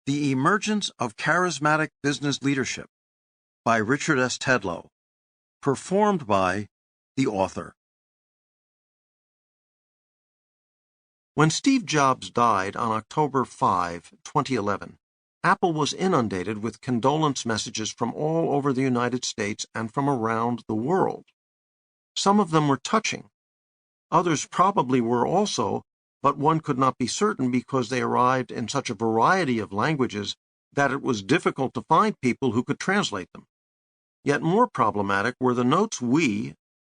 The Emergence of Charismatic Business Leadership by Richard S. Tedlow. Performed by the author. When Steve Jobs died on October 5, 2011, Apple was inundated with condolence messages from all over the United States and from around the world. Some of them were touching. Others probably were also, but one could not be certain because they arrived in such a variety of languages that it was difficult to find people who could translate them. Yet more problematic were the notes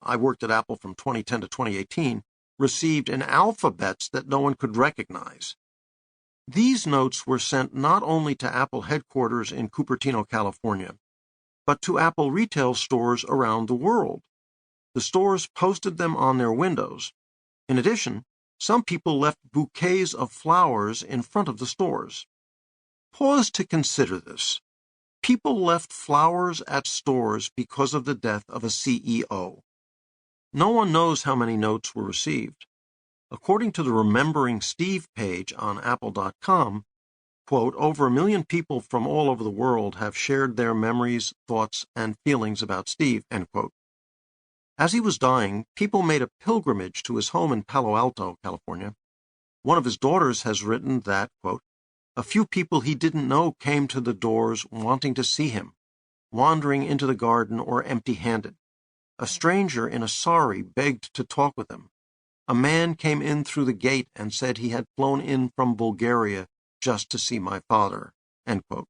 I worked at Apple from 2010 to 2018, received in alphabets that no one could recognize. These notes were sent not only to Apple headquarters in Cupertino, California, but to Apple retail stores around the world. The stores posted them on their windows. In addition, some people left bouquets of flowers in front of the stores. Pause to consider this. People left flowers at stores because of the death of a CEO. No one knows how many notes were received. According to the Remembering Steve page on Apple.com, quote, over 1 million people from all over the world have shared their memories, thoughts, and feelings about Steve, end quote. As he was dying, people made a pilgrimage to his home in Palo Alto, California. One of his daughters has written that, quote, a few people he didn't know came to the doors wanting to see him, wandering into the garden or empty-handed. A stranger in a sari begged to talk with him. A man came in through the gate and said he had flown in from Bulgaria just to see my father, end quote.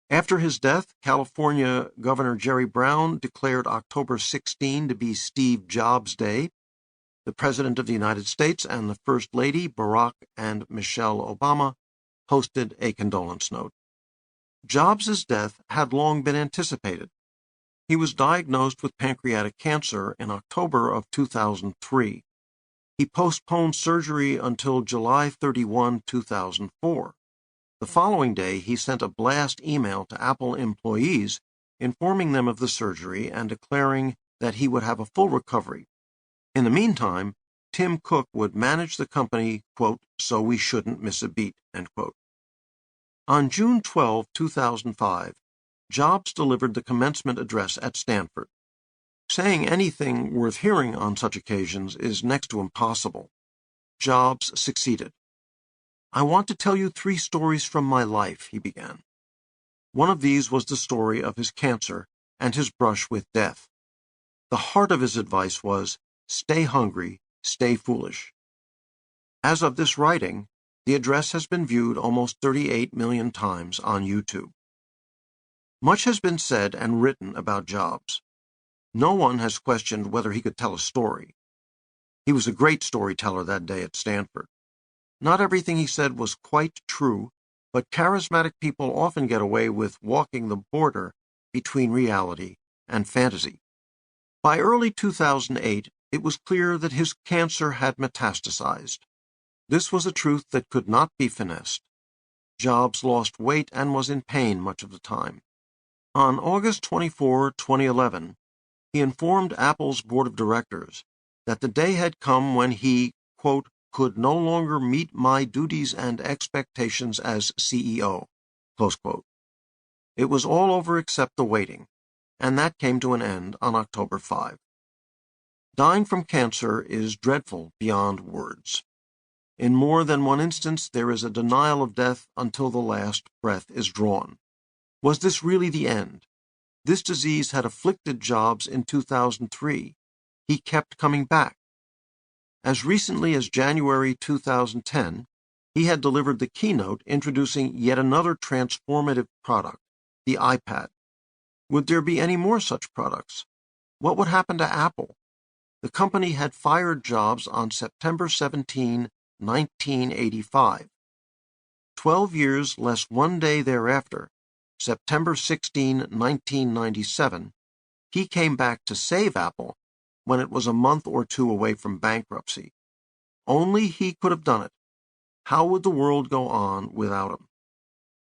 After his death, California Governor Jerry Brown declared October 16 to be Steve Jobs Day. The President of the United States and the First Lady, Barack and Michelle Obama, posted a condolence note. Jobs' death had long been anticipated. He was diagnosed with pancreatic cancer in October of 2003. He postponed surgery until July 31, 2004. The following day, he sent a blast email to Apple employees informing them of the surgery and declaring that he would have a full recovery. In the meantime, Tim Cook would manage the company, quote, so we shouldn't miss a beat, end quote. On June 12, 2005, Jobs delivered the commencement address at Stanford. Saying anything worth hearing on such occasions is next to impossible. Jobs succeeded. I want to tell you 3 stories from my life, he began. One of these was the story of his cancer and his brush with death. The heart of his advice was, stay hungry, stay foolish. As of this writing, the address has been viewed almost 38 million times on YouTube. Much has been said and written about Jobs. No one has questioned whether he could tell a story. He was a great storyteller that day at Stanford. Not everything he said was quite true, but charismatic people often get away with walking the border between reality and fantasy. By early 2008, it was clear that his cancer had metastasized. This was a truth that could not be finessed. Jobs lost weight and was in pain much of the time. On August 24, 2011, he informed Apple's board of directors that the day had come when he, quote, could no longer meet my duties and expectations as CEO, close quote. It was all over except the waiting, and that came to an end on October 5. Dying from cancer is dreadful beyond words. In more than one instance, there is a denial of death until the last breath is drawn. Was this really the end? This disease had afflicted Jobs in 2003. He kept coming back. As recently as January 2010, he had delivered the keynote introducing yet another transformative product, the iPad. Would there be any more such products? What would happen to Apple? The company had fired Jobs on September 17, 1985. 12 years less 1 day thereafter, September 16, 1997, he came back to save Apple when it was a month or 2 away from bankruptcy. Only he could have done it. How would the world go on without him?